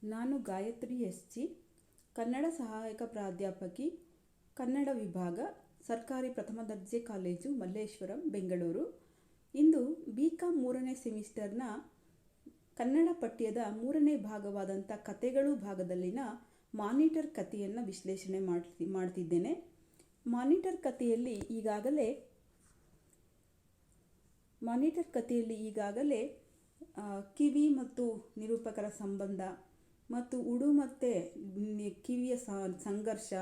ನಾನು ಗಾಯತ್ರಿ ಎಸ್.ಜಿ. ಕನ್ನಡ ಸಹಾಯಕ ಪ್ರಾಧ್ಯಾಪಕಿ, ಕನ್ನಡ ವಿಭಾಗ, ಸರ್ಕಾರಿ ಪ್ರಥಮ ದರ್ಜೆ ಕಾಲೇಜು, ಮಲ್ಲೇಶ್ವರಂ, ಬೆಂಗಳೂರು. ಇಂದು BCom 3ನೇ ಸೆಮಿಸ್ಟರ್ನ ಕನ್ನಡ ಪಠ್ಯದ 3ನೇ ಭಾಗವಾದಂಥ ಕಥೆಗಳು ಭಾಗದಲ್ಲಿನ ಮಾನಿಟರ್ ಕಥೆಯನ್ನು ವಿಶ್ಲೇಷಣೆ ಮಾಡ್ತಿದ್ದೇನೆ. ಮಾನಿಟರ್ ಕಥೆಯಲ್ಲಿ ಈಗಾಗಲೇ ಕಿವಿ ಮತ್ತು ನಿರೂಪಕರ ಸಂಬಂಧ ಮತ್ತು ಉಡು ಮತ್ತು ಕಿವಿಯ ಸಂಘರ್ಷ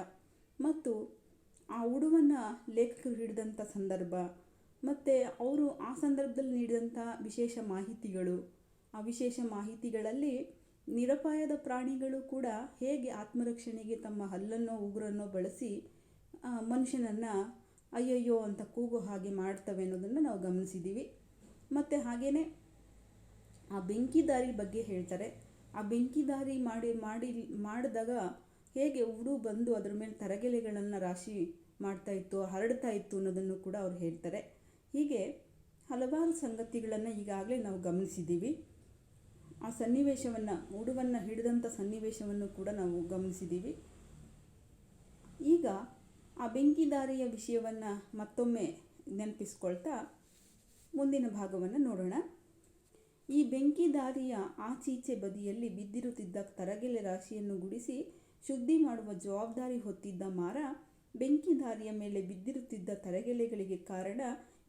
ಮತ್ತು ಆ ಉಡುವನ್ನು ಲೇಖಕರು ಹಿಡಿದಂಥ ಸಂದರ್ಭ ಮತ್ತು ಅವರು ಆ ಸಂದರ್ಭದಲ್ಲಿ ನೀಡಿದಂಥ ವಿಶೇಷ ಮಾಹಿತಿಗಳು, ಆ ವಿಶೇಷ ಮಾಹಿತಿಗಳಲ್ಲಿ ನಿರಪಾಯದ ಪ್ರಾಣಿಗಳು ಕೂಡ ಹೇಗೆ ಆತ್ಮರಕ್ಷಣೆಗೆ ತಮ್ಮ ಹಲ್ಲನ್ನೋ ಉಗುರನ್ನೋ ಬಳಸಿ ಮನುಷ್ಯನನ್ನು ಅಯ್ಯಯ್ಯೋ ಅಂತ ಕೂಗೋ ಹಾಗೆ ಮಾಡ್ತವೆ ಅನ್ನೋದನ್ನು ನಾವು ಗಮನಿಸಿದ್ದೀವಿ. ಮತ್ತು ಹಾಗೆಯೇ ಆ ಬೆಂಕಿದಾರಿ ಬಗ್ಗೆ ಹೇಳ್ತಾರೆ. ಆ ಬೆಂಕಿದಾರಿ ಮಾಡಿದಾಗ ಹೇಗೆ ಉಡು ಬಂದು ಅದರ ಮೇಲೆ ತರಗೆಲೆಗಳನ್ನು ರಾಶಿ ಮಾಡ್ತಾಯಿತ್ತು, ಹರಡ್ತಾ ಇತ್ತು ಅನ್ನೋದನ್ನು ಕೂಡ ಅವ್ರು ಹೇಳ್ತಾರೆ. ಹೀಗೆ ಹಲವಾರು ಸಂಗತಿಗಳನ್ನು ಈಗಾಗಲೇ ನಾವು ಗಮನಿಸಿದ್ದೀವಿ. ಆ ಸನ್ನಿವೇಶವನ್ನು, ಉಡುವನ್ನು ಹಿಡಿದಂಥ ಸನ್ನಿವೇಶವನ್ನು ಕೂಡ ನಾವು ಗಮನಿಸಿದ್ದೀವಿ. ಈಗ ಆ ಬೆಂಕಿದಾರಿಯ ವಿಷಯವನ್ನು ಮತ್ತೊಮ್ಮೆ ನೆನಪಿಸ್ಕೊಳ್ತಾ ಮುಂದಿನ ಭಾಗವನ್ನು ನೋಡೋಣ. ಈ ಬೆಂಕಿದಾರಿಯ ಆಚೀಚೆ ಬದಿಯಲ್ಲಿ ಬಿದ್ದಿರುತ್ತಿದ್ದ ತರಗೆಲೆ ರಾಶಿಯನ್ನು ಗುಡಿಸಿ ಶುದ್ಧಿ ಮಾಡುವ ಜವಾಬ್ದಾರಿ ಹೊತ್ತಿದ್ದ ಮಾರ ಬೆಂಕಿದಾರಿಯ ಮೇಲೆ ಬಿದ್ದಿರುತ್ತಿದ್ದ ತರಗೆಲೆಗಳಿಗೆ ಕಾರಣ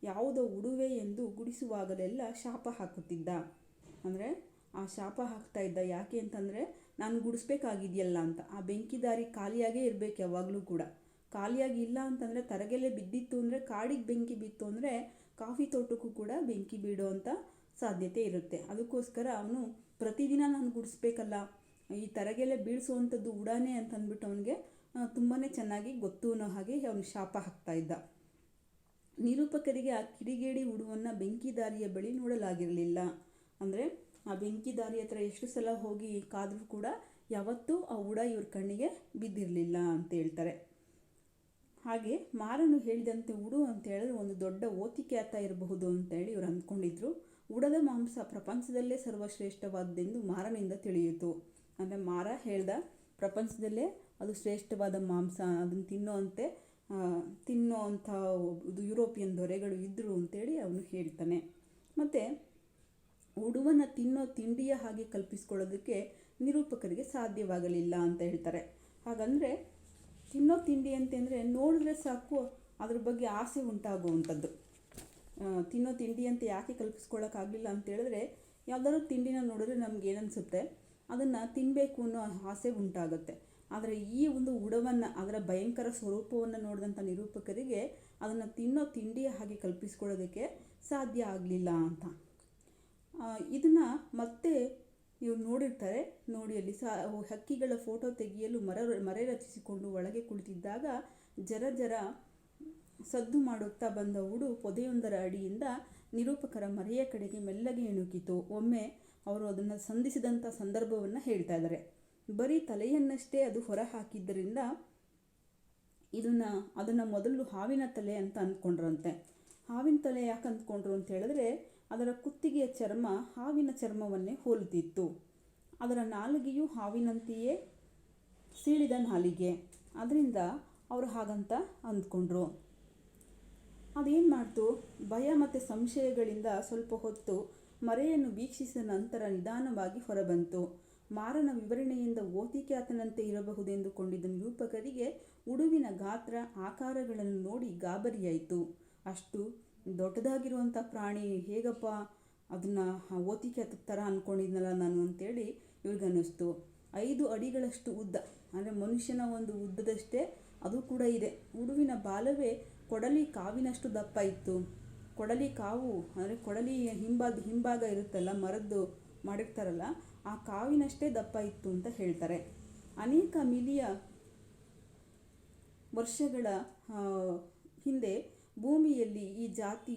ಯಾವುದೋ ಉಡುವೆ ಎಂದು ಗುಡಿಸುವಾಗಲೆಲ್ಲ ಶಾಪ ಹಾಕುತ್ತಿದ್ದ. ಅಂದರೆ ಆ ಶಾಪ ಹಾಕ್ತಾ ಇದ್ದ. ಯಾಕೆ ಅಂತಂದರೆ, ನಾನು ಗುಡಿಸ್ಬೇಕಾಗಿದೆಯಲ್ಲ ಅಂತ. ಆ ಬೆಂಕಿದಾರಿ ಖಾಲಿಯಾಗೇ ಇರಬೇಕು ಯಾವಾಗಲೂ ಕೂಡ. ಖಾಲಿಯಾಗಿ ಇಲ್ಲ ಅಂತಂದರೆ, ತರಗೆಲೆ ಬಿದ್ದಿತ್ತು ಅಂದರೆ, ಕಾಡಿಗೆ ಬೆಂಕಿ ಬಿತ್ತು ಅಂದರೆ ಕಾಫಿ ತೋಟಕ್ಕೂ ಕೂಡ ಬೆಂಕಿ ಬೀಳುವಂಥ ಸಾಧ್ಯತೆ ಇರುತ್ತೆ. ಅದಕ್ಕೋಸ್ಕರ ಅವನು ಪ್ರತಿದಿನ ನಾನು ಗುಡಿಸ್ಬೇಕಲ್ಲ, ಈ ತರಗೆಲೆ ಬೀಳಿಸುವಂಥದ್ದು ಉಡಾನೆ ಅಂತಂದ್ಬಿಟ್ಟು ಅವನಿಗೆ ತುಂಬಾ ಚೆನ್ನಾಗಿ ಗೊತ್ತು ಅನ್ನೋ ಹಾಗೆ ಅವನು ಶಾಪ ಹಾಕ್ತಾ ಇದ್ದ. ನಿರೂಪಕರಿಗೆ ಆ ಕಿಡಿಗೇಡಿ ಉಡುವನ್ನು ಬೆಂಕಿದಾರಿಯ ಬಳಿ ನೋಡಲಾಗಿರಲಿಲ್ಲ. ಅಂದರೆ ಆ ಬೆಂಕಿದಾರಿ ಹತ್ರ ಎಷ್ಟು ಸಲ ಹೋಗಿ ಕಾದರೂ ಕೂಡ ಯಾವತ್ತೂ ಆ ಉಡ ಇವ್ರ ಕಣ್ಣಿಗೆ ಬಿದ್ದಿರಲಿಲ್ಲ ಅಂತ ಹೇಳ್ತಾರೆ. ಹಾಗೆ ಮಾರನು ಹೇಳಿದಂತೆ ಉಡು ಅಂತ ಹೇಳಿದ್ರೆ ಒಂದು ದೊಡ್ಡ ಓತಿಕ್ಯಾತ ಇರಬಹುದು ಅಂತೇಳಿ ಇವರು ಅಂದ್ಕೊಂಡಿದ್ರು. ಉಡದ ಮಾಂಸ ಪ್ರಪಂಚದಲ್ಲೇ ಸರ್ವಶ್ರೇಷ್ಠವಾದ್ದೆಂದು ಮಾರನಿಂದ ತಿಳಿಯಿತು. ಅಂದರೆ ಮಾರ ಹೇಳ್ದ, ಪ್ರಪಂಚದಲ್ಲೇ ಅದು ಶ್ರೇಷ್ಠವಾದ ಮಾಂಸ, ಅದನ್ನು ತಿನ್ನೋವಂಥ ಯುರೋಪಿಯನ್ ದೊರೆಗಳು ಇದ್ದರು ಅಂತೇಳಿ ಅವನು ಹೇಳ್ತಾನೆ. ಮತ್ತು ಉಡುವನ್ನು ತಿನ್ನೋ ತಿಂಡಿಯ ಹಾಗೆ ಕಲ್ಪಿಸ್ಕೊಳ್ಳೋದಕ್ಕೆ ನಿರೂಪಕರಿಗೆ ಸಾಧ್ಯವಾಗಲಿಲ್ಲ ಅಂತ ಹೇಳ್ತಾರೆ. ಹಾಗಂದರೆ ತಿನ್ನೋ ತಿಂಡಿ ಅಂತಂದರೆ ನೋಡಿದ್ರೆ ಸಾಕು ಅದ್ರ ಬಗ್ಗೆ ಆಸೆ ಉಂಟಾಗುವಂಥದ್ದು. ತಿನ್ನೋ ತಿಂಡಿ ಅಂತ ಯಾಕೆ ಕಲ್ಪಿಸ್ಕೊಳ್ಳೋಕ್ಕಾಗಲಿಲ್ಲ ಅಂತ ಹೇಳಿದ್ರೆ, ಯಾವುದಾದ್ರು ತಿಂಡಿನ ನೋಡಿದ್ರೆ ನಮ್ಗೆ ಏನನ್ಸುತ್ತೆ, ಅದನ್ನು ತಿನ್ನಬೇಕು ಅನ್ನೋ ಆಸೆ ಉಂಟಾಗುತ್ತೆ. ಆದರೆ ಈ ಒಂದು ಉಡವನ್ನು, ಅದರ ಭಯಂಕರ ಸ್ವರೂಪವನ್ನು ನೋಡಿದಂಥ ನಿರೂಪಕರಿಗೆ ಅದನ್ನು ತಿನ್ನೋ ತಿಂಡಿಯ ಹಾಗೆ ಕಲ್ಪಿಸ್ಕೊಳ್ಳೋದಕ್ಕೆ ಸಾಧ್ಯ ಆಗಲಿಲ್ಲ ಅಂತ. ಇದನ್ನು ಮತ್ತೆ ಇವ್ರು ನೋಡಿರ್ತಾರೆ. ನೋಡಿ ಅಲ್ಲಿ ಹಕ್ಕಿಗಳ ಫೋಟೋ ತೆಗೆಯಲು ಮರೆ ರಚಿಸಿಕೊಂಡು ಒಳಗೆ ಕುಳಿತಿದ್ದಾಗ ಜರ ಸದ್ದು ಮಾಡುತ್ತಾ ಬಂದ ಉಡು ಪೊದೆಯೊಂದರ ಅಡಿಯಿಂದ ನಿರೂಪಕರ ಮರೆಯ ಕಡೆಗೆ ಮೆಲ್ಲಗೆ ಇಣುಕಿತು. ಒಮ್ಮೆ ಅವರು ಅದನ್ನು ಸಂಧಿಸಿದಂಥ ಸಂದರ್ಭವನ್ನು ಹೇಳ್ತಾ ಇದ್ದಾರೆ. ಬರೀ ತಲೆಯನ್ನಷ್ಟೇ ಅದು ಹೊರ ಹಾಕಿದ್ದರಿಂದ ಅದನ್ನು ಮೊದಲು ಹಾವಿನ ತಲೆ ಅಂತ ಅಂದ್ಕೊಂಡ್ರಂತೆ. ಹಾವಿನ ತಲೆ ಯಾಕೆ ಅಂದ್ಕೊಂಡ್ರು ಅಂತ ಹೇಳಿದ್ರೆ, ಅದರ ಕುತ್ತಿಗೆಯ ಚರ್ಮ ಹಾವಿನ ಚರ್ಮವನ್ನೇ ಹೋಲುತ್ತಿತ್ತು. ಅದರ ನಾಲಿಗೆಯು ಹಾವಿನಂತೆಯೇ ಸೀಳಿದ ನಾಲಿಗೆ. ಅದರಿಂದ ಅವರು ಹಾಗಂತ ಅಂದ್ಕೊಂಡ್ರು. ಅದೇನು ಮಾಡ್ತು, ಭಯ ಮತ್ತು ಸಂಶಯಗಳಿಂದ ಸ್ವಲ್ಪ ಹೊತ್ತು ಮರೆಯನ್ನು ವೀಕ್ಷಿಸಿದ ನಂತರ ನಿಧಾನವಾಗಿ ಹೊರಬಂತು. ಮಾರನ ವಿವರಣೆಯಿಂದ ಓತಿಕ್ಯಾತನಂತೆ ಇರಬಹುದೆಂದುಕೊಂಡಿದ್ದ ನಿರೂಪಕರಿಗೆ ಉಡುವಿನ ಗಾತ್ರ ಆಕಾರಗಳನ್ನು ನೋಡಿ ಗಾಬರಿಯಾಯಿತು. ಅಷ್ಟು ದೊಡ್ಡದಾಗಿರುವಂಥ ಪ್ರಾಣಿ ಹೇಗಪ್ಪ, ಅದನ್ನು ಓತಿಕ್ಯಾತ ಥರ ಅಂದ್ಕೊಂಡಿದ್ನಲ್ಲ ನಾನು ಅಂತೇಳಿ ಇವ್ರಿಗನ್ನಿಸ್ತು. 5 ಅಡಿಗಳಷ್ಟು ಉದ್ದ, ಅಂದರೆ ಮನುಷ್ಯನ ಒಂದು ಉದ್ದದಷ್ಟೇ ಅದು ಕೂಡ ಇದೆ. ಉಡುವಿನ ಬಾಲವೇ ಕೊಡಲಿ ಕಾವಿನಷ್ಟು ದಪ್ಪ ಇತ್ತು. ಕೊಡಲಿ ಕಾವು ಅಂದರೆ ಕೊಡಲಿ ಹಿಂಭಾಗ ಇರುತ್ತಲ್ಲ, ಮರದ್ದು ಮಾಡಿರ್ತಾರಲ್ಲ, ಆ ಕಾವಿನಷ್ಟೇ ದಪ್ಪ ಇತ್ತು ಅಂತ ಹೇಳ್ತಾರೆ. ಅನೇಕ ಮಿಲಿಯ ವರ್ಷಗಳ ಹಿಂದೆ ಭೂಮಿಯಲ್ಲಿ ಈ ಜಾತಿ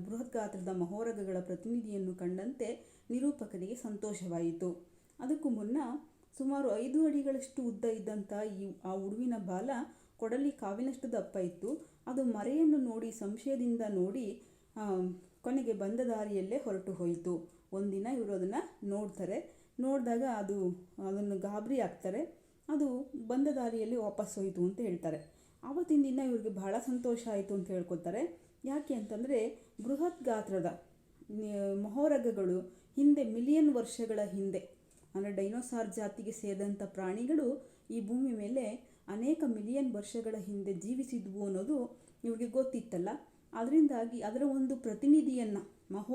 ಬೃಹತ್ ಗಾತ್ರದ ಮಹೋರಗಗಳ ಪ್ರತಿನಿಧಿಯನ್ನು ಕಂಡಂತೆ ನಿರೂಪಕರಿಗೆ ಸಂತೋಷವಾಯಿತು. ಅದಕ್ಕೂ ಮುನ್ನ ಸುಮಾರು 5 ಅಡಿಗಳಷ್ಟು ಉದ್ದ ಇದ್ದಂಥ ಆ ಉಡುವಿನ ಬಾಲ ಕೊಡಲಿ ಕಾವಿನಷ್ಟು ದಪ್ಪ ಇತ್ತು. ಅದು ಮರೆಯನ್ನು ನೋಡಿ ಸಂಶಯದಿಂದ ನೋಡಿ ಕೊನೆಗೆ ಬಂದ ದಾರಿಯಲ್ಲೇ ಹೊರಟು ಹೋಯಿತು. ಒಂದಿನ ಇವರು ಅದನ್ನು ನೋಡ್ತಾರೆ. ನೋಡಿದಾಗ ಅದನ್ನು ಗಾಬರಿ ಆಗ್ತಾರೆ. ಅದು ಬಂದ ದಾರಿಯಲ್ಲಿ ವಾಪಸ್ ಹೋಯಿತು ಅಂತ ಹೇಳ್ತಾರೆ. ಆವತ್ತಿನ ದಿನ ಇವ್ರಿಗೆ ಬಹಳ ಸಂತೋಷ ಆಯಿತು ಅಂತ ಹೇಳ್ಕೊತಾರೆ. ಯಾಕೆ ಅಂತಂದರೆ ಬೃಹತ್ ಗಾತ್ರದ ಮಹೋರಗಗಳು ಹಿಂದೆ ಮಿಲಿಯನ್ ವರ್ಷಗಳ ಹಿಂದೆ, ಅಂದರೆ ಡೈನೋಸಾರ್ ಜಾತಿಗೆ ಸೇರಿದಂಥ ಪ್ರಾಣಿಗಳು ಈ ಭೂಮಿ ಮೇಲೆ ಅನೇಕ ಮಿಲಿಯನ್ ವರ್ಷಗಳ ಹಿಂದೆ ಜೀವಿಸಿದ್ವು ಅನ್ನೋದು ಇವ್ರಿಗೆ ಗೊತ್ತಿತ್ತಲ್ಲ. ಅದರಿಂದಾಗಿ ಅದರ ಒಂದು ಪ್ರತಿನಿಧಿಯನ್ನು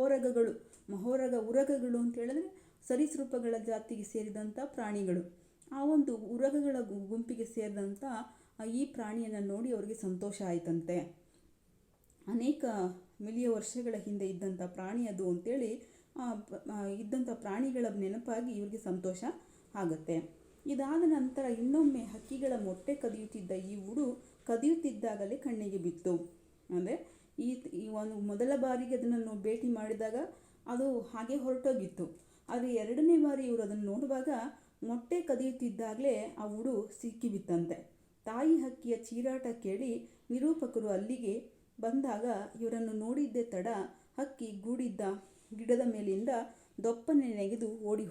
ಉರಗಗಳು ಅಂತ ಹೇಳಿದ್ರೆ ಸರೀಸೃಪಗಳ ಜಾತಿಗೆ ಸೇರಿದಂಥ ಪ್ರಾಣಿಗಳು, ಆ ಒಂದು ಉರಗಗಳ ಗುಂಪಿಗೆ ಸೇರಿದಂಥ ಈ ಪ್ರಾಣಿಯನ್ನು ನೋಡಿ ಅವರಿಗೆ ಸಂತೋಷ ಆಯ್ತಂತೆ. ಅನೇಕ ಮಿಲಿಯ ವರ್ಷಗಳ ಹಿಂದೆ ಇದ್ದಂಥ ಪ್ರಾಣಿ ಅದು ಅಂತೇಳಿ ಇದ್ದಂಥ ಪ್ರಾಣಿಗಳ ನೆನಪಾಗಿ ಇವ್ರಿಗೆ ಸಂತೋಷ ಆಗುತ್ತೆ. ಇದಾದ ನಂತರ ಇನ್ನೊಮ್ಮೆ ಹಕ್ಕಿಗಳ ಮೊಟ್ಟೆ ಕದಿಯುತ್ತಿದ್ದ ಈ ಉಡು ಕದಿಯುತ್ತಿದ್ದಾಗಲೇ ಕಣ್ಣಿಗೆ ಬಿತ್ತು. ಅಂದರೆ ಈ ಒಂದು ಮೊದಲ ಬಾರಿಗೆ ಅದನ್ನು ಭೇಟಿ ಮಾಡಿದಾಗ ಅದು ಹಾಗೆ ಹೊರಟೋಗಿತ್ತು. ಆದರೆ ಎರಡನೇ ಬಾರಿ ಇವರು ಅದನ್ನು ನೋಡುವಾಗ ಮೊಟ್ಟೆ ಕದಿಯುತ್ತಿದ್ದಾಗಲೇ ಆ ಉಡು ಸಿಕ್ಕಿಬಿತ್ತಂತೆ. ತಾಯಿ ಹಕ್ಕಿಯ ಚೀರಾಟ ಕೇಳಿ ನಿರೂಪಕರು ಅಲ್ಲಿಗೆ ಬಂದಾಗ ಇವರನ್ನು ನೋಡಿದ್ದೇ ತಡ ಹಕ್ಕಿ ಗೂಡಿದ್ದ ಗಿಡದ ಮೇಲಿಂದ ದೊಪ್ಪನೆ ನೆಗೆದು ಓಡಿ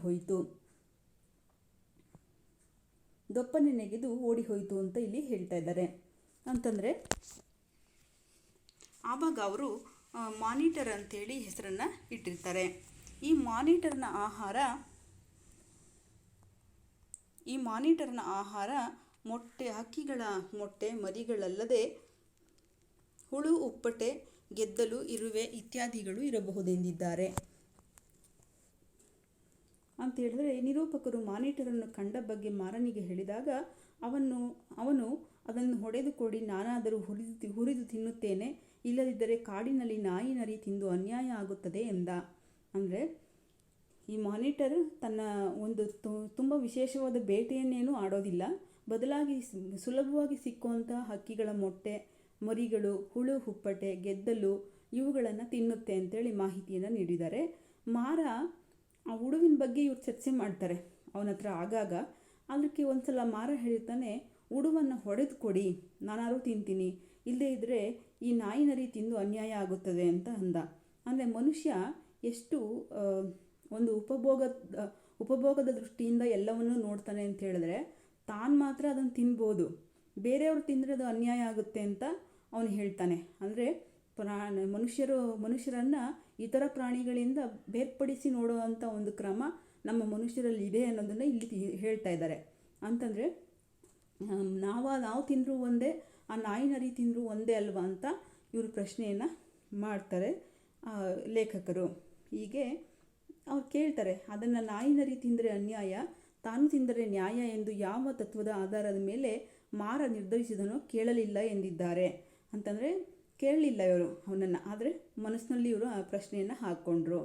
ಹೋಯಿತು ಅಂತ ಇಲ್ಲಿ ಹೇಳ್ತಾ ಇದ್ದಾರೆ. ಅಂತಂದರೆ ಆವಾಗ ಅವರು ಮಾನಿಟರ್ ಅಂತೇಳಿ ಹೆಸರನ್ನು ಇಟ್ಟಿರ್ತಾರೆ. ಈ ಮಾನಿಟರ್ನ ಆಹಾರ ಹಕ್ಕಿಗಳ ಮೊಟ್ಟೆ ಮರಿಗಳಲ್ಲದೆ ಹುಳು, ಉಪ್ಪಟೆ, ಗೆದ್ದಲು, ಇರುವೆ ಇತ್ಯಾದಿಗಳು ಇರಬಹುದೆಂದಿದ್ದಾರೆ. ಅಂತ ಹೇಳಿದ್ರೆ ನಿರೂಪಕರು ಮಾನಿಟರನ್ನು ಕಂಡ ಬಗ್ಗೆ ಮಾರನಿಗೆ ಹೇಳಿದಾಗ ಅವನು ಅದನ್ನು ಹೊಡೆದು ಕೊಡಿ, ನಾನಾದರೂ ಹುರಿದು ತಿನ್ನುತ್ತೇನೆ, ಇಲ್ಲದಿದ್ದರೆ ಕಾಡಿನಲ್ಲಿ ನಾಯಿ ನರಿ ತಿಂದು ಅನ್ಯಾಯ ಆಗುತ್ತದೆ ಎಂದ. ಅಂದರೆ ಈ ಮಾನಿಟರ್ ತನ್ನ ಒಂದು ತುಂಬ ವಿಶೇಷವಾದ ಬೇಟೆಯನ್ನೇನೂ ಆಡೋದಿಲ್ಲ, ಬದಲಾಗಿ ಸುಲಭವಾಗಿ ಸಿಕ್ಕುವಂಥ ಹಕ್ಕಿಗಳ ಮೊಟ್ಟೆ ಮರಿಗಳು, ಹುಳು, ಹುಪ್ಪಟೆ, ಗೆದ್ದಲು ಇವುಗಳನ್ನು ತಿನ್ನುತ್ತೆ ಅಂತೇಳಿ ಮಾಹಿತಿಯನ್ನು ನೀಡಿದ್ದಾರೆ. ಮಾರ ಆ ಉಡುವಿನ ಬಗ್ಗೆ ಇವ್ರು ಚರ್ಚೆ ಮಾಡ್ತಾರೆ ಅವನ ಹತ್ರ ಆಗಾಗ. ಅದಕ್ಕೆ ಒಂದ್ಸಲ ಮಾರ ಹೇಳ್ತಾನೆ, ಉಡುವನ್ನು ಹೊಡೆದು ಕೊಡಿ, ನಾನಾರು ತಿಂತೀನಿ, ಇಲ್ಲದೇ ಇದ್ದರೆ ಈ ನಾಯಿ ನರಿ ತಿಂದು ಅನ್ಯಾಯ ಆಗುತ್ತದೆ ಅಂತ ಅಂದ. ಅಂದರೆ ಮನುಷ್ಯ ಎಷ್ಟು ಒಂದು ಉಪಭೋಗದ ದೃಷ್ಟಿಯಿಂದ ಎಲ್ಲವನ್ನೂ ನೋಡ್ತಾನೆ ಅಂತ ಹೇಳಿದ್ರೆ, ತಾನು ಮಾತ್ರ ಅದನ್ನು ತಿನ್ಬೋದು, ಬೇರೆಯವರು ತಿಂದರೆ ಅದು ಅನ್ಯಾಯ ಆಗುತ್ತೆ ಅಂತ ಅವನು ಹೇಳ್ತಾನೆ. ಅಂದರೆ ಮನುಷ್ಯರನ್ನು ಇತರ ಪ್ರಾಣಿಗಳಿಂದ ಬೇರ್ಪಡಿಸಿ ನೋಡುವಂಥ ಒಂದು ಕ್ರಮ ನಮ್ಮ ಮನುಷ್ಯರಲ್ಲಿ ಇದೆ ಅನ್ನೋದನ್ನು ಇಲ್ಲಿ ಹೇಳ್ತಾ ಇದ್ದಾರೆ. ಅಂತಂದರೆ ನಾವು ತಿಂದರೂ ಒಂದೇ, ಆ ನಾಯಿ ನರಿ ತಿಂದರೂ ಒಂದೇ ಅಲ್ವಾ ಅಂತ ಇವರು ಪ್ರಶ್ನೆಯನ್ನು ಮಾಡ್ತಾರೆ ಲೇಖಕರು. ಹೀಗೆ ಅವ್ರು ಕೇಳ್ತಾರೆ, ಅದನ್ನು ನಾಯಿ ನರಿ ತಿಂದರೆ ಅನ್ಯಾಯ, ತಾನು ತಿಂದರೆ ನ್ಯಾಯ ಎಂದು ಯಾವ ತತ್ವದ ಆಧಾರದ ಮೇಲೆ ಮಾರ ನಿರ್ಧರಿಸಿದನೋ ಕೇಳಲಿಲ್ಲ ಎಂದಿದ್ದಾರೆ. ಅಂತಂದರೆ ಕೇಳಲಿಲ್ಲ ಇವರು ಅವನನ್ನು, ಆದರೆ ಮನಸ್ಸಿನಲ್ಲಿ ಇವರು ಆ ಪ್ರಶ್ನೆಯನ್ನು ಹಾಕ್ಕೊಂಡ್ರು.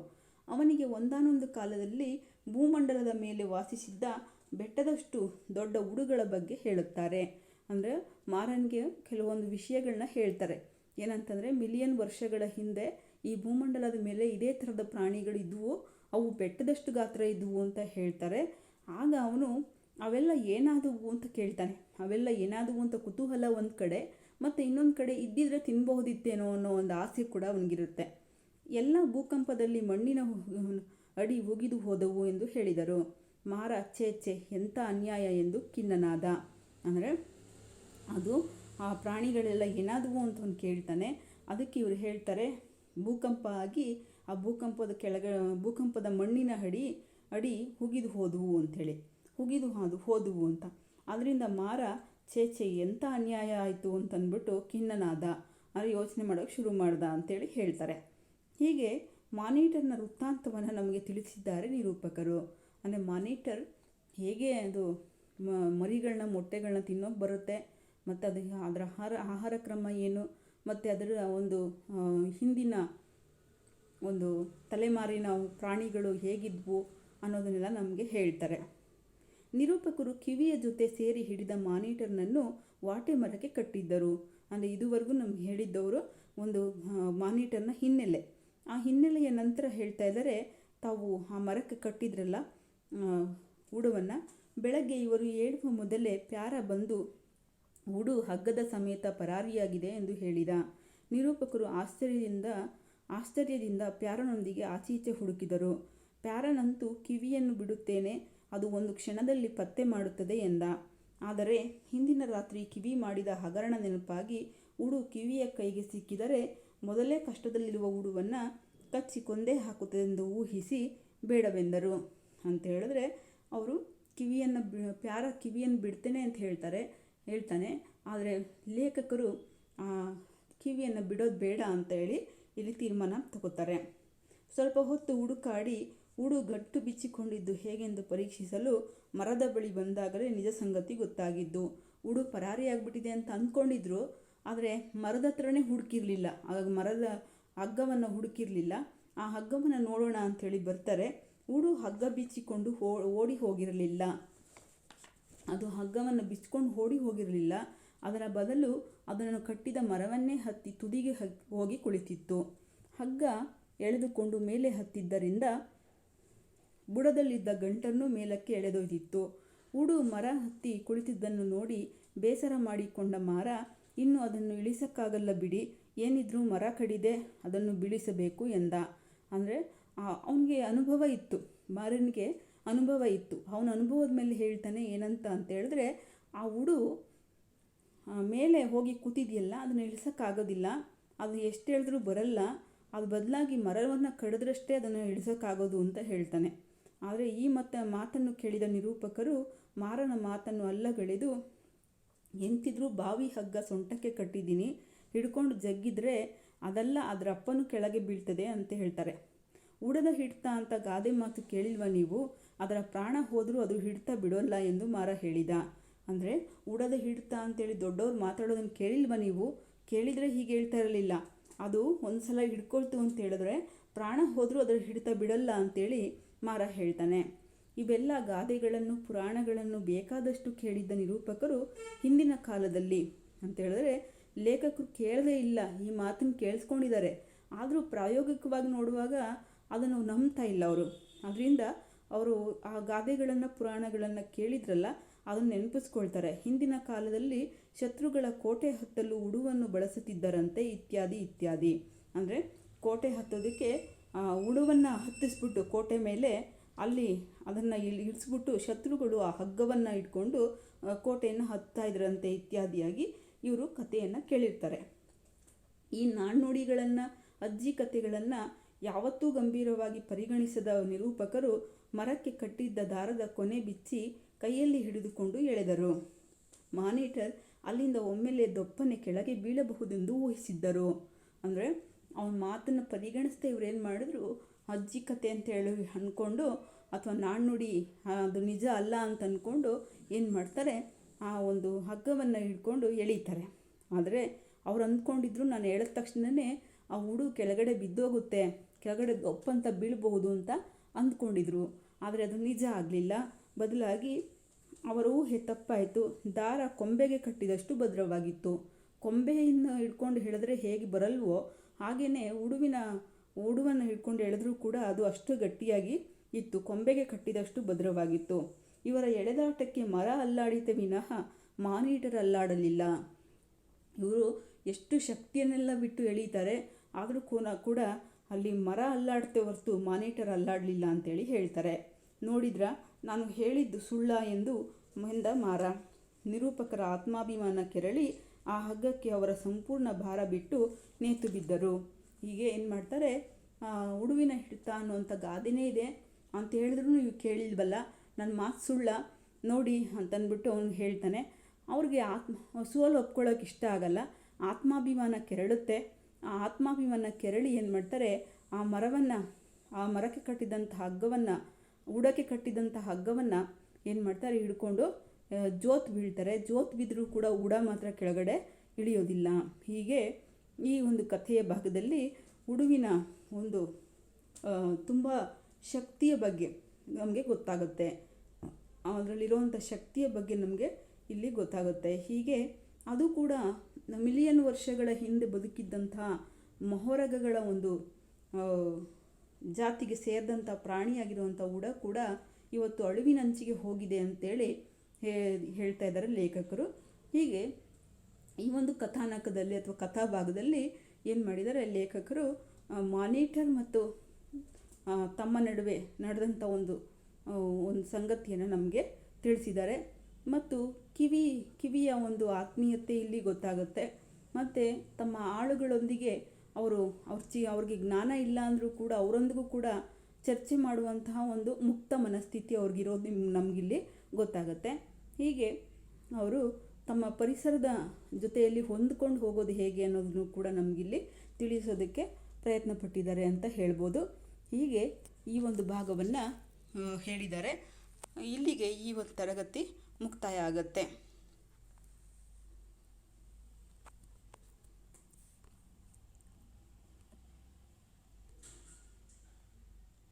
ಅವನಿಗೆ ಒಂದಾನೊಂದು ಕಾಲದಲ್ಲಿ ಭೂಮಂಡಲದ ಮೇಲೆ ವಾಸಿಸಿದ್ದ ಬೆಟ್ಟದಷ್ಟು ದೊಡ್ಡ ಉಡುಗಳ ಬಗ್ಗೆ ಹೇಳುತ್ತಾರೆ. ಅಂದರೆ ಮಾರನಿಗೆ ಕೆಲವೊಂದು ವಿಷಯಗಳನ್ನ ಹೇಳ್ತಾರೆ. ಏನಂತಂದರೆ ಮಿಲಿಯನ್ ವರ್ಷಗಳ ಹಿಂದೆ ಈ ಭೂಮಂಡಲದ ಮೇಲೆ ಇದೇ ಥರದ ಪ್ರಾಣಿಗಳಿದ್ವು, ಅವು ಬೆಟ್ಟದಷ್ಟು ಗಾತ್ರ ಇದ್ವು ಅಂತ ಹೇಳ್ತಾರೆ. ಆಗ ಅವನು ಅವೆಲ್ಲ ಏನಾದವು ಅಂತ ಕೇಳ್ತಾನೆ. ಅವೆಲ್ಲ ಏನಾದವು ಅಂತ ಕುತೂಹಲ ಒಂದು ಕಡೆ, ಮತ್ತು ಇನ್ನೊಂದು ಕಡೆ ಇದ್ದಿದ್ರೆ ತಿನ್ಬಹುದಿತ್ತೇನೋ ಅನ್ನೋ ಒಂದು ಆಸೆ ಕೂಡ ಅವನಿಗಿರುತ್ತೆ. ಎಲ್ಲ ಭೂಕಂಪದಲ್ಲಿ ಮಣ್ಣಿನ ಅಡಿ ಉಗಿದು ಹೋದವು ಎಂದು ಹೇಳಿದರು. ಮಾರ ಛೇ ಎಂಥ ಅನ್ಯಾಯ ಎಂದು ಖಿನ್ನನಾದ. ಅಂದರೆ ಅದು ಆ ಪ್ರಾಣಿಗಳೆಲ್ಲ ಏನಾದವು ಅಂತ ಅವನು ಕೇಳ್ತಾನೆ. ಅದಕ್ಕೆ ಇವರು ಹೇಳ್ತಾರೆ, ಭೂಕಂಪ ಆಗಿ ಆ ಭೂಕಂಪದ ಮಣ್ಣಿನ ಅಡಿ ಹುಗಿದು ಹೋದವು ಅಂಥೇಳಿ, ಹೋದವು ಅಂತ. ಅದರಿಂದ ಮಾರ ಛೇ ಎಂಥ ಅನ್ಯಾಯ ಆಯಿತು ಅಂತಂದ್ಬಿಟ್ಟು ಖಿನ್ನನಾದ, ಅಂದರೆ ಯೋಚನೆ ಮಾಡೋಕ್ಕೆ ಶುರು ಮಾಡ್ದ ಅಂತೇಳಿ ಹೇಳ್ತಾರೆ. ಹೀಗೆ ಮಾನಿಟರ್ನ ವೃತ್ತಾಂತವನ್ನು ನಮಗೆ ತಿಳಿಸಿದ್ದಾರೆ ನಿರೂಪಕರು. ಅಂದರೆ ಮಾನಿಟರ್ ಹೇಗೆ ಅದು ಮರಿಗಳನ್ನ ಮೊಟ್ಟೆಗಳನ್ನ ತಿನ್ನೋಕೆ ಬರುತ್ತೆ, ಮತ್ತು ಅದರ ಆಹಾರ ಕ್ರಮ ಏನು, ಮತ್ತು ಅದರ ಒಂದು ಹಿಂದಿನ ಒಂದು ತಲೆಮಾರಿನ ಪ್ರಾಣಿಗಳು ಹೇಗಿದ್ವು ಅನ್ನೋದನ್ನೆಲ್ಲ ನಮಗೆ ಹೇಳ್ತಾರೆ. ನಿರೂಪಕರು ಕಿವಿಯ ಜೊತೆ ಸೇರಿ ಹಿಡಿದ ಮಾನಿಟರ್ನನ್ನು ವಾಟೆ ಮರಕ್ಕೆ ಕಟ್ಟಿದ್ದರು. ಅಂದರೆ ಇದುವರೆಗೂ ನಮ್ಗೆ ಹೇಳಿದ್ದವರು ಒಂದು ಮಾನಿಟರ್ನ ಹಿನ್ನೆಲೆ, ಆ ಹಿನ್ನೆಲೆಯ ನಂತರ ಹೇಳ್ತಾ ಇದ್ದಾರೆ, ತಾವು ಆ ಮರಕ್ಕೆ ಕಟ್ಟಿದ್ರಲ್ಲ ಉಡುವನ್ನು, ಬೆಳಗ್ಗೆ ಇವರು ಏಳುವ ಮೊದಲೇ ಪ್ಯಾರ ಬಂದು ಉಡು ಹಗ್ಗದ ಸಮೇತ ಪರಾರಿಯಾಗಿದೆ ಎಂದು ಹೇಳಿದ. ನಿರೂಪಕರು ಆಶ್ಚರ್ಯದಿಂದ ಪ್ಯಾರನೊಂದಿಗೆ ಆಚೀಚೆ ಹುಡುಕಿದರು. ಪ್ಯಾರನಂತೂ ಕಿವಿಯನ್ನು ಬಿಡುತ್ತೇನೆ, ಅದು ಒಂದು ಕ್ಷಣದಲ್ಲಿ ಪತ್ತೆ ಮಾಡುತ್ತದೆ ಎಂದ. ಆದರೆ ಹಿಂದಿನ ರಾತ್ರಿ ಕಿವಿ ಮಾಡಿದ ಹಗರಣ ನೆನಪಾಗಿ ಉಡು ಕಿವಿಯ ಕೈಗೆ ಸಿಕ್ಕಿದರೆ ಮೊದಲೇ ಕಷ್ಟದಲ್ಲಿರುವ ಉಡುವನ್ನು ಕಚ್ಚಿ ಕೊಂದೇ ಹಾಕುತ್ತದೆಂದು ಊಹಿಸಿ ಬೇಡವೆಂದರು ಅಂತ ಹೇಳಿದ್ರೆ, ಅವರು ಪ್ಯಾರ ಕಿವಿಯನ್ನು ಬಿಡ್ತೇನೆ ಅಂತ ಹೇಳ್ತಾನೆ. ಆದರೆ ಲೇಖಕರು ಕಿವಿಯನ್ನು ಬಿಡೋದು ಬೇಡ ಅಂತ ಹೇಳಿ ಇಲ್ಲಿ ತೀರ್ಮಾನ ತಗೋತಾರೆ. ಸ್ವಲ್ಪ ಹೊತ್ತು ಹುಡುಕಾಡಿ ಉಡು ಗಟ್ಟು ಬಿಚ್ಚಿಕೊಂಡಿದ್ದು ಹೇಗೆಂದು ಪರೀಕ್ಷಿಸಲು ಮರದ ಬಳಿ ಬಂದಾಗಲೇ ನಿಜ ಸಂಗತಿ ಗೊತ್ತಾಗಿದ್ದು. ಉಡು ಪರಾರಿಯಾಗ್ಬಿಟ್ಟಿದೆ ಅಂತ ಅಂದ್ಕೊಂಡಿದ್ರು, ಆದರೆ ಮರದ ಹತ್ರನೇ ಹುಡುಕಿರಲಿಲ್ಲ. ಆಗ ಮರದ ಹಗ್ಗವನ್ನು ಹುಡುಕಿರಲಿಲ್ಲ. ಆ ಹಗ್ಗವನ್ನು ನೋಡೋಣ ಅಂಥೇಳಿ ಬರ್ತಾರೆ. ಉಡು ಹಗ್ಗ ಬಿಚ್ಚಿಕೊಂಡು ಓಡಿ ಹೋಗಿರಲಿಲ್ಲ. ಅದು ಹಗ್ಗವನ್ನು ಬಿಚ್ಚಿಕೊಂಡು ಓಡಿ ಹೋಗಿರಲಿಲ್ಲ. ಅದರ ಬದಲು ಅದನ್ನು ಕಟ್ಟಿದ ಮರವನ್ನೇ ಹತ್ತಿ ತುದಿಗೆ ಹೋಗಿ ಕುಳಿತಿತ್ತು. ಹಗ್ಗ ಎಳೆದುಕೊಂಡು ಮೇಲೆ ಹತ್ತಿದ್ದರಿಂದ ಬುಡದಲ್ಲಿದ್ದ ಗಂಟನ್ನು ಮೇಲಕ್ಕೆ ಎಳೆದೊಯ್ದಿತ್ತು. ಉಡು ಮರ ಹತ್ತಿ ಕುಳಿತಿದ್ದನ್ನು ನೋಡಿ ಬೇಸರ ಮಾಡಿಕೊಂಡ ಮಾರ, ಇನ್ನು ಅದನ್ನು ಇಳಿಸಕ್ಕಾಗಲ್ಲ ಬಿಡಿ, ಏನಿದ್ರೂ ಮರ ಕಡಿದೆ, ಅದನ್ನು ಬೀಳಿಸಬೇಕು ಎಂದ. ಅಂದರೆ ಅವನಿಗೆ ಅನುಭವ ಇತ್ತು, ಮಾರನಿಗೆ ಅನುಭವ ಇತ್ತು. ಅವನ ಅನುಭವದ ಮೇಲೆ ಹೇಳ್ತಾನೆ ಏನಂತ ಹೇಳಿದ್ರೆ, ಆ ಉಡು ಮೇಲೆ ಹೋಗಿ ಕೂತಿದೆಯಲ್ಲ, ಅದನ್ನು ಇಳಿಸೋಕ್ಕಾಗೋದಿಲ್ಲ, ಅದು ಎಷ್ಟು ಹೇಳಿದ್ರೂ ಬರಲ್ಲ, ಅದು ಬದಲಾಗಿ ಮರವನ್ನು ಕಡಿದ್ರಷ್ಟೇ ಅದನ್ನು ಇಳಿಸೋಕ್ಕಾಗೋದು ಅಂತ ಹೇಳ್ತಾನೆ. ಆದರೆ ಈ ಮಾತನ್ನು ಕೇಳಿದ ನಿರೂಪಕರು ಮಾರನ ಮಾತನ್ನು ಅಲ್ಲಗಳೆದು, ಎಂತಿದ್ರೂ ಬಾವಿ ಹಗ್ಗ ಸೊಂಟಕ್ಕೆ ಕಟ್ಟಿದ್ದೀನಿ, ಹಿಡ್ಕೊಂಡು ಜಗ್ಗಿದ್ರೆ ಅದೆಲ್ಲ ಅದರ ಅಪ್ಪನೂ ಕೆಳಗೆ ಬೀಳ್ತದೆ ಅಂತ ಹೇಳ್ತಾರೆ. ಉಡದ ಹಿಡ್ತ ಅಂತ ಗಾದೆ ಮಾತು ಕೇಳಿಲ್ವ ನೀವು? ಅದರ ಪ್ರಾಣ ಹೋದರೂ ಅದು ಹಿಡ್ತ ಬಿಡೋಲ್ಲ ಎಂದು ಮಾರ ಹೇಳಿದ. ಅಂದರೆ ಉಡದ ಹಿಡ್ತ ಅಂತೇಳಿ ದೊಡ್ಡವ್ರು ಮಾತಾಡೋದನ್ನು ಕೇಳಿಲ್ವ ನೀವು? ಕೇಳಿದರೆ ಹೀಗೆ ಹೇಳ್ತಾ ಇರಲಿಲ್ಲ. ಅದು ಒಂದು ಸಲ ಹಿಡ್ಕೊಳ್ತು ಅಂತ ಹೇಳಿದ್ರೆ ಪ್ರಾಣ ಹೋದರೂ ಅದರ ಹಿಡಿತ ಬಿಡಲ್ಲ ಅಂತೇಳಿ ಮಾರ ಹೇಳ್ತಾನೆ. ಇವೆಲ್ಲ ಗಾದೆಗಳನ್ನು ಪುರಾಣಗಳನ್ನು ಬೇಕಾದಷ್ಟು ಕೇಳಿದ್ದ ನಿರೂಪಕರು ಹಿಂದಿನ ಕಾಲದಲ್ಲಿ ಅಂತ ಹೇಳಿದ್ರೆ ಲೇಖಕರು ಕೇಳದೇ ಇಲ್ಲ, ಈ ಮಾತನ್ನು ಕೇಳಿಸ್ಕೊಂಡಿದ್ದಾರೆ. ಆದರೂ ಪ್ರಾಯೋಗಿಕವಾಗಿ ನೋಡುವಾಗ ಅದನ್ನು ನಂಬ್ತಾ ಇಲ್ಲ ಅವರು. ಅದರಿಂದ ಅವರು ಆ ಗಾದೆಗಳನ್ನು ಪುರಾಣಗಳನ್ನು ಕೇಳಿದ್ರಲ್ಲ, ಅದನ್ನು ನೆನಪಿಸ್ಕೊಳ್ತಾರೆ. ಹಿಂದಿನ ಕಾಲದಲ್ಲಿ ಶತ್ರುಗಳ ಕೋಟೆ ಹತ್ತಲು ಉಡುವನ್ನು ಬಳಸುತ್ತಿದ್ದರಂತೆ, ಇತ್ಯಾದಿ ಇತ್ಯಾದಿ. ಅಂದರೆ ಕೋಟೆ ಹತ್ತೋದಕ್ಕೆ ಉಡುವನ್ನು ಹತ್ತಿಸ್ಬಿಟ್ಟು ಕೋಟೆ ಮೇಲೆ ಅಲ್ಲಿ ಅದನ್ನು ಇಳಿಸ್ಬಿಟ್ಟು ಶತ್ರುಗಳು ಆ ಹಗ್ಗವನ್ನು ಇಟ್ಕೊಂಡು ಕೋಟೆಯನ್ನು ಹತ್ತಾ ಇದ್ರಂತೆ, ಇತ್ಯಾದಿಯಾಗಿ ಇವರು ಕಥೆಯನ್ನು ಕೇಳಿರ್ತಾರೆ. ಈ ನಾಣ್ಣುಡಿಗಳನ್ನು, ಅಜ್ಜಿ ಕಥೆಗಳನ್ನು ಯಾವತ್ತೂ ಗಂಭೀರವಾಗಿ ಪರಿಗಣಿಸದ ನಿರೂಪಕರು ಮರಕ್ಕೆ ಕಟ್ಟಿದ್ದ ದಾರದ ಕೊನೆ ಬಿಚ್ಚಿ ಕೈಯಲ್ಲಿ ಹಿಡಿದುಕೊಂಡು ಎಳೆದರು. ಮಾನಿಟರ್ ಅಲ್ಲಿಂದ ಒಮ್ಮೆಲೆ ದೊಪ್ಪನೆ ಕೆಳಗೆ ಬೀಳಬಹುದೆಂದು ಊಹಿಸಿದ್ದರು. ಅಂದರೆ ಅವನ ಮಾತನ್ನು ಪರಿಗಣಿಸ್ತಾ ಇವ್ರೇನು ಮಾಡಿದ್ರು, ಅಜ್ಜಿ ಕತೆ ಅಂತ ಹೇಳಿ ಅಂದ್ಕೊಂಡು ಅಥವಾ ನಾಣ್ಣುಡಿ ಅದು ನಿಜ ಅಲ್ಲ ಅಂತ ಅಂದ್ಕೊಂಡು ಏನು ಮಾಡ್ತಾರೆ, ಆ ಒಂದು ಹಗ್ಗವನ್ನು ಹಿಡ್ಕೊಂಡು ಎಳೀತಾರೆ. ಆದರೆ ಅವ್ರು ಅಂದ್ಕೊಂಡಿದ್ರು, ನಾನು ಹೇಳಿದ ತಕ್ಷಣವೇ ಆ ಉಡು ಕೆಳಗಡೆ ಬಿದ್ದೋಗುತ್ತೆ, ಕೆಳಗಡೆ ದೊಪ್ಪಂತ ಬೀಳ್ಬಹುದು ಅಂತ ಅಂದ್ಕೊಂಡಿದ್ರು. ಆದರೆ ಅದು ನಿಜ ಆಗಲಿಲ್ಲ. ಬದಲಾಗಿ ಅವರ ಊಹೆ ತಪ್ಪಾಯಿತು. ದಾರ ಕೊಂಬೆಗೆ ಕಟ್ಟಿದಷ್ಟು ಭದ್ರವಾಗಿತ್ತು. ಕೊಂಬೆಯನ್ನು ಹಿಡ್ಕೊಂಡು ಹೇಳಿದ್ರೆ ಹೇಗೆ ಬರಲ್ವೋ ಹಾಗೆಯೇ ಉಡುವನ್ನು ಹಿಡ್ಕೊಂಡು ಎಳೆದ್ರೂ ಕೂಡ ಅದು ಅಷ್ಟು ಗಟ್ಟಿಯಾಗಿ ಇತ್ತು, ಕೊಂಬೆಗೆ ಕಟ್ಟಿದಷ್ಟು ಭದ್ರವಾಗಿತ್ತು. ಇವರ ಎಳೆದಾಟಕ್ಕೆ ಮರ ಅಲ್ಲಾಡಿತೆ ವಿನಃ ಮಾನಿಟರ್ ಅಲ್ಲಾಡಲಿಲ್ಲ. ಇವರು ಎಷ್ಟು ಶಕ್ತಿಯನ್ನೆಲ್ಲ ಬಿಟ್ಟು ಎಳೀತಾರೆ, ಆದರೂ ಕೂಡ ಅಲ್ಲಿ ಮರ ಅಲ್ಲಾಡ್ತೆ ಹೊರತು ಮಾನಿಟರ್ ಅಲ್ಲಾಡಲಿಲ್ಲ ಅಂತೇಳಿ ಹೇಳ್ತಾರೆ. ನೋಡಿದ್ರ ನಾನು ಹೇಳಿದ್ದು ಸುಳ್ಳ ಎಂದು ಎಂದ ಮಾರ. ನಿರೂಪಕರ ಆತ್ಮಾಭಿಮಾನ ಕೆರಳಿ ಆ ಹಗ್ಗಕ್ಕೆ ಅವರ ಸಂಪೂರ್ಣ ಭಾರ ಬಿಟ್ಟು ನೇತು ಬಿದ್ದರು. ಹೀಗೆ ಏನು ಮಾಡ್ತಾರೆ, ಉಡುವಿನ ಹಿಡಿತ ಅನ್ನುವಂಥ ಗಾದೆನೇ ಇದೆ ಅಂತ ಹೇಳಿದ್ರು ನೀವು ಕೇಳಿಲ್ವಲ್ಲ, ನನ್ನ ಮಾತು ಸುಳ್ಳ ನೋಡಿ ಅಂತಂದ್ಬಿಟ್ಟು ಅವನು ಹೇಳ್ತಾನೆ. ಅವ್ರಿಗೆ ಸೋಲು ಒಪ್ಕೊಳ್ಳೋಕೆ ಇಷ್ಟ ಆಗಲ್ಲ, ಆತ್ಮಾಭಿಮಾನ ಕೆರಳುತ್ತೆ. ಆ ಆತ್ಮಾಭಿಮಾನ ಕೆರಳಿ ಏನು ಮಾಡ್ತಾರೆ, ಆ ಮರಕ್ಕೆ ಕಟ್ಟಿದಂಥ ಹಗ್ಗವನ್ನು, ಉಡಕ್ಕೆ ಕಟ್ಟಿದಂಥ ಹಗ್ಗವನ್ನು ಏನು ಮಾಡ್ತಾರೆ, ಹಿಡ್ಕೊಂಡು ಜೋತ್ ಬೀಳ್ತಾರೆ. ಜೋತ್ ಬಿದ್ದರೂ ಕೂಡ ಉಡ ಮಾತ್ರ ಕೆಳಗಡೆ ಇಳಿಯೋದಿಲ್ಲ. ಹೀಗೆ ಈ ಒಂದು ಕಥೆಯ ಭಾಗದಲ್ಲಿ ಉಡುವಿನ ಒಂದು ತುಂಬ ಶಕ್ತಿಯ ಬಗ್ಗೆ ನಮಗೆ ಗೊತ್ತಾಗುತ್ತೆ. ಅದರಲ್ಲಿರುವಂಥ ಶಕ್ತಿಯ ಬಗ್ಗೆ ನಮಗೆ ಇಲ್ಲಿ ಗೊತ್ತಾಗುತ್ತೆ. ಹೀಗೆ ಅದು ಕೂಡ ಮಿಲಿಯನ್ ವರ್ಷಗಳ ಹಿಂದೆ ಬದುಕಿದ್ದಂತಹ ಮೊಹರಗಗಳ ಒಂದು ಜಾತಿಗೆ ಸೇರಿದಂಥ ಪ್ರಾಣಿಯಾಗಿರುವಂಥ ಉಡ ಕೂಡ ಇವತ್ತು ಅಳಿವಿನಂಚಿಗೆ ಹೋಗಿದೆ ಅಂತೇಳಿ ಹೇಳ್ತಾ ಇದ್ದಾರೆ ಲೇಖಕರು. ಹೀಗೆ ಈ ಒಂದು ಕಥಾನಕದಲ್ಲಿ ಅಥವಾ ಕಥಾಭಾಗದಲ್ಲಿ ಏನು ಮಾಡಿದ್ದಾರೆ ಲೇಖಕರು, ಮಾನಿಟರ್ ಮತ್ತು ತಮ್ಮ ನಡುವೆ ನಡೆದಂಥ ಒಂದು ಸಂಗತಿಯನ್ನು ನಮಗೆ ತಿಳಿಸಿದ್ದಾರೆ. ಮತ್ತು ಕಿವಿಯ ಒಂದು ಆತ್ಮೀಯತೆ ಇಲ್ಲಿ ಗೊತ್ತಾಗುತ್ತೆ. ಮತ್ತು ತಮ್ಮ ಆಳುಗಳೊಂದಿಗೆ ಅವ್ರಿಗೆ ಜ್ಞಾನ ಇಲ್ಲ ಅಂದರೂ ಕೂಡ ಅವರೊಂದಿಗೂ ಕೂಡ ಚರ್ಚೆ ಮಾಡುವಂತಹ ಒಂದು ಮುಕ್ತ ಮನಸ್ಥಿತಿ ಅವ್ರಿಗಿರೋದು ನಮಗಿಲ್ಲಿ ಗೊತ್ತಾಗುತ್ತೆ. ಹೀಗೆ ಅವರು ತಮ್ಮ ಪರಿಸರದ ಜೊತೆಯಲ್ಲಿ ಹೊಂದ್ಕೊಂಡು ಹೋಗೋದು ಹೇಗೆ ಅನ್ನೋದನ್ನು ಕೂಡ ನಮಗಿಲ್ಲಿ ತಿಳಿಸೋದಕ್ಕೆ ಪ್ರಯತ್ನ ಪಟ್ಟಿದ್ದಾರೆ ಅಂತ ಹೇಳ್ಬೋದು. ಹೀಗೆ ಈ ಒಂದು ಭಾಗವನ್ನು ಹೇಳಿದ್ದಾರೆ. ಇಲ್ಲಿಗೆ ಈ ಒಂದು ತರಗತಿ ಮುಕ್ತಾಯ ಆಗುತ್ತೆ.